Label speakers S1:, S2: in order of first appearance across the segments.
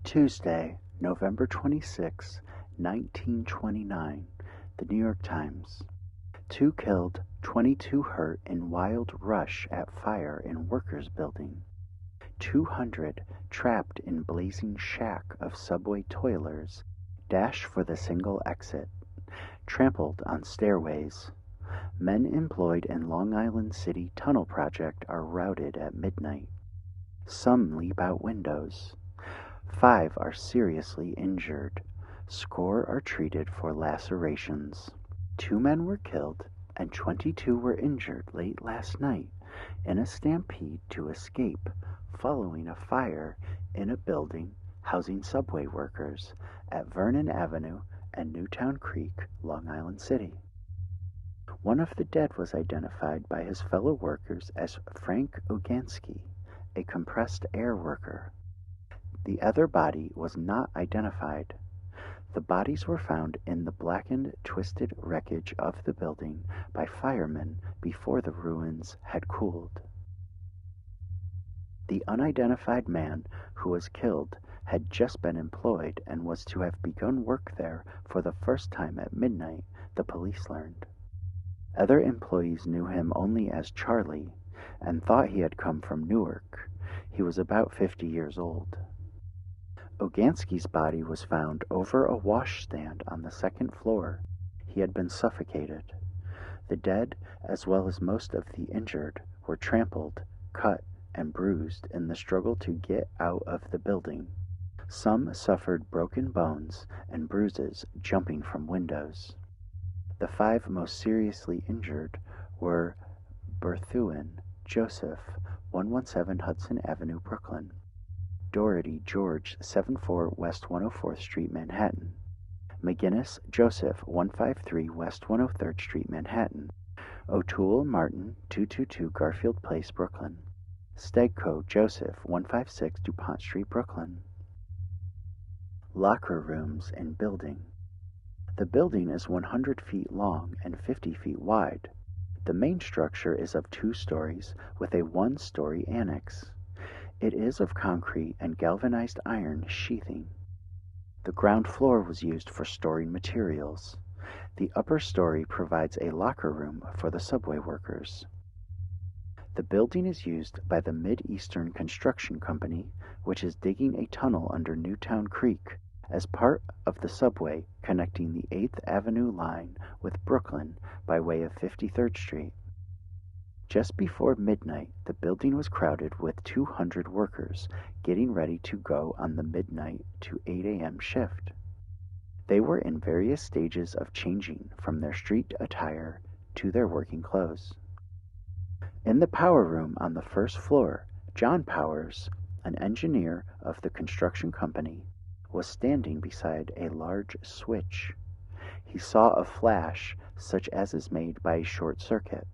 S1: Tuesday, November 26, 1929. The New York Times. 2 killed, 22 hurt in wild rush at fire in workers' building. 200 trapped in blazing shack of subway toilers dash for the single exit. Trampled on stairways. Men employed in Long Island City tunnel project are routed at midnight. Some leap out windows. 5 are seriously injured. Score are treated for lacerations. 2 men were killed and 22 were injured late last night in a stampede to escape following a fire in a building housing subway workers at Vernon Avenue and Newtown Creek, Long Island City. One of the dead was identified by his fellow workers as Frank Ogansky, a compressed air worker. The other body was not identified. The bodies were found in the blackened, twisted wreckage of the building by firemen before the ruins had cooled. The unidentified man who was killed had just been employed and was to have begun work there for the first time at midnight, the police learned. Other employees knew him only as Charlie and thought he had come from Newark. He was about 50 years old. Ogansky's body was found over a washstand on the second floor. He had been suffocated. The dead, as well as most of the injured, were trampled, cut, and bruised in the struggle to get out of the building. Some suffered broken bones and bruises jumping from windows. The 5 most seriously injured were Berthuin Joseph, 117 Hudson Avenue, Brooklyn; Doherty George, 74 West 104th Street, Manhattan; McGinnis Joseph, 153 West 103rd Street, Manhattan; O'Toole Martin, 222 Garfield Place, Brooklyn; Stegco Joseph, 156 DuPont Street, Brooklyn. Locker rooms in building. The building is 100 feet long and 50 feet wide. The main structure is of 2 stories with a 1-story annex. It is of concrete and galvanized iron sheathing. The ground floor was used for storing materials. The upper story provides a locker room for the subway workers. The building is used by the Mid-Eastern Construction Company, which is digging a tunnel under Newtown Creek as part of the subway connecting the 8th Avenue line with Brooklyn by way of 53rd Street. Just before midnight, the building was crowded with 200 workers getting ready to go on the midnight to 8 a.m. shift. They were in various stages of changing from their street attire to their working clothes. In the power room on the first floor, John Powers, an engineer of the construction company, was standing beside a large switch. He saw a flash such as is made by a short circuit.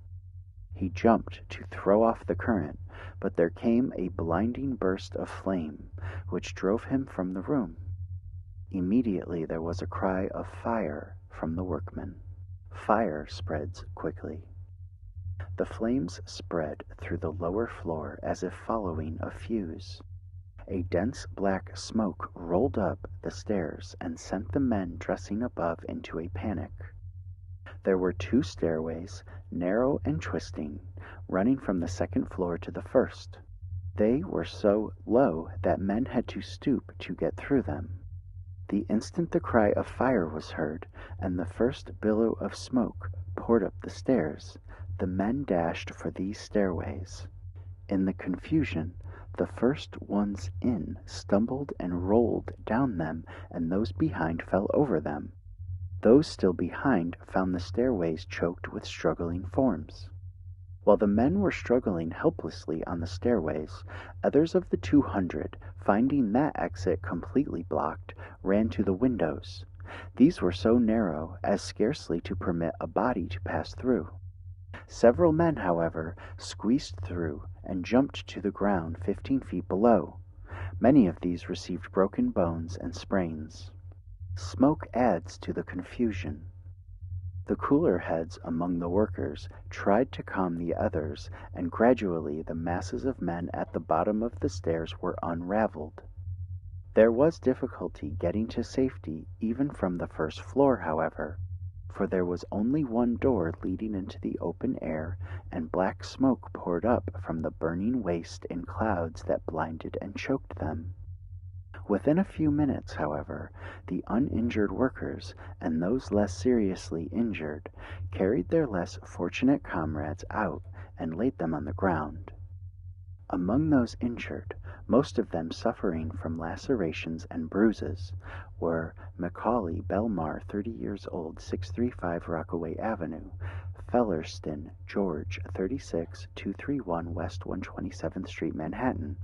S1: He jumped to throw off the current, but there came a blinding burst of flame, which drove him from the room. Immediately there was a cry of fire from the workmen. Fire spreads quickly. The flames spread through the lower floor as if following a fuse. A dense black smoke rolled up the stairs and sent the men dressing above into a panic. There were 2 stairways, narrow and twisting, running from the second floor to the first. They were so low that men had to stoop to get through them. The instant the cry of fire was heard and the first billow of smoke poured up the stairs, the men dashed for these stairways. In the confusion, the first ones in stumbled and rolled down them, and those behind fell over them. Those still behind found the stairways choked with struggling forms. While the men were struggling helplessly on the stairways, others of the 200, finding that exit completely blocked, ran to the windows. These were so narrow as scarcely to permit a body to pass through. Several men, however, squeezed through and jumped to the ground 15 feet below. Many of these received broken bones and sprains. Smoke adds to the confusion. The cooler heads among the workers tried to calm the others, and gradually the masses of men at the bottom of the stairs were unraveled. There was difficulty getting to safety even from the first floor, however, for there was only one door leading into the open air, and black smoke poured up from the burning waste in clouds that blinded and choked them. Within a few minutes, however, the uninjured workers and those less seriously injured carried their less fortunate comrades out and laid them on the ground. Among those injured, most of them suffering from lacerations and bruises, were Macaulay Belmar, 30 years old, 635 Rockaway Avenue; Fellerston George, 36, 231 West 127th Street, Manhattan;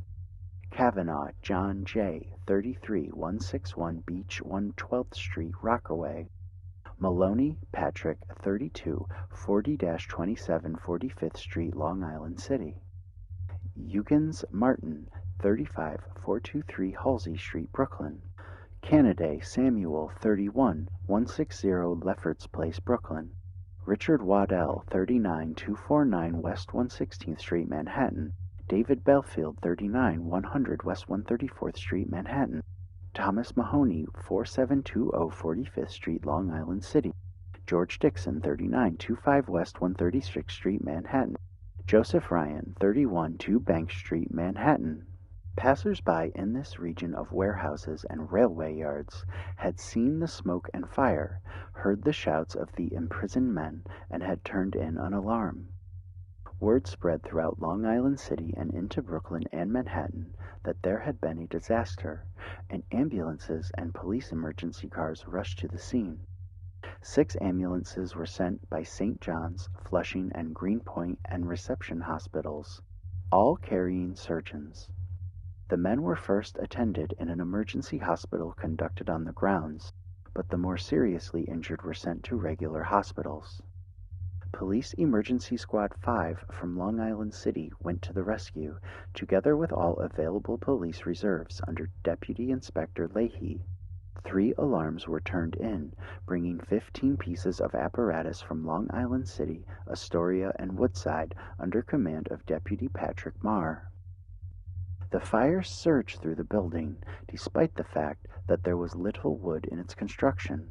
S1: Kavanaugh John J., 33, 161 Beach 112th Street, Rockaway; Maloney Patrick, 32, 40-27 45th Street, Long Island City; Huggins Martin, 35, 423 Halsey Street, Brooklyn; Canaday Samuel, 31, 160 Lefferts Place, Brooklyn; Richard Waddell, 39, 249 West 116th Street, Manhattan; David Belfield, 39, 100 West 134th Street, Manhattan; Thomas Mahoney, 4720 45th Street, Long Island City; George Dixon, 39, 25 West 136th Street, Manhattan; Joseph Ryan, 31, 2 Bank Street, Manhattan. Passers-by in this region of warehouses and railway yards had seen the smoke and fire, heard the shouts of the imprisoned men, and had turned in an alarm. Word spread throughout Long Island City and into Brooklyn and Manhattan that there had been a disaster, and ambulances and police emergency cars rushed to the scene. 6 ambulances were sent by St. John's, Flushing, and Greenpoint and Reception hospitals, all carrying surgeons. The men were first attended in an emergency hospital conducted on the grounds, but the more seriously injured were sent to regular hospitals. Police Emergency Squad 5 from Long Island City went to the rescue, together with all available police reserves under Deputy Inspector Leahy. 3 alarms were turned in, bringing 15 pieces of apparatus from Long Island City, Astoria, and Woodside under command of Deputy Patrick Marr. The fire surged through the building, despite the fact that there was little wood in its construction.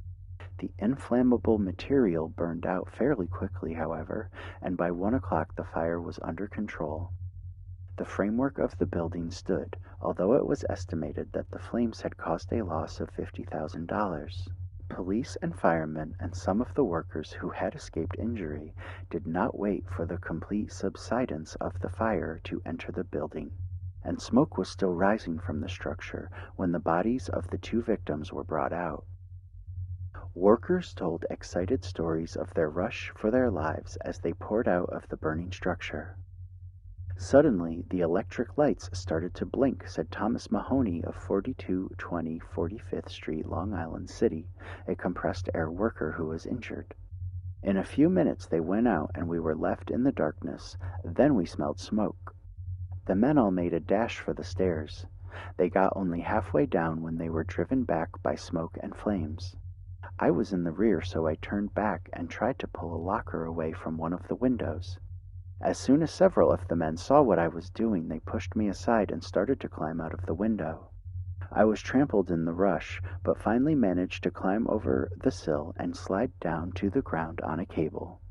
S1: The inflammable material burned out fairly quickly, however, and by 1 o'clock the fire was under control. The framework of the building stood, although it was estimated that the flames had caused a loss of $50,000. Police and firemen and some of the workers who had escaped injury did not wait for the complete subsidence of the fire to enter the building, and smoke was still rising from the structure when the bodies of the 2 victims were brought out. Workers told excited stories of their rush for their lives as they poured out of the burning structure. Suddenly, the electric lights started to blink, said Thomas Mahoney of 4220 45th Street, Long Island City, a compressed air worker who was injured. In a few minutes they went out and we were left in the darkness. Then we smelled smoke. The men all made a dash for the stairs. They got only halfway down when they were driven back by smoke and flames. I was in the rear, so I turned back and tried to pull a locker away from one of the windows. As soon as several of the men saw what I was doing, they pushed me aside and started to climb out of the window. I was trampled in the rush, but finally managed to climb over the sill and slide down to the ground on a cable.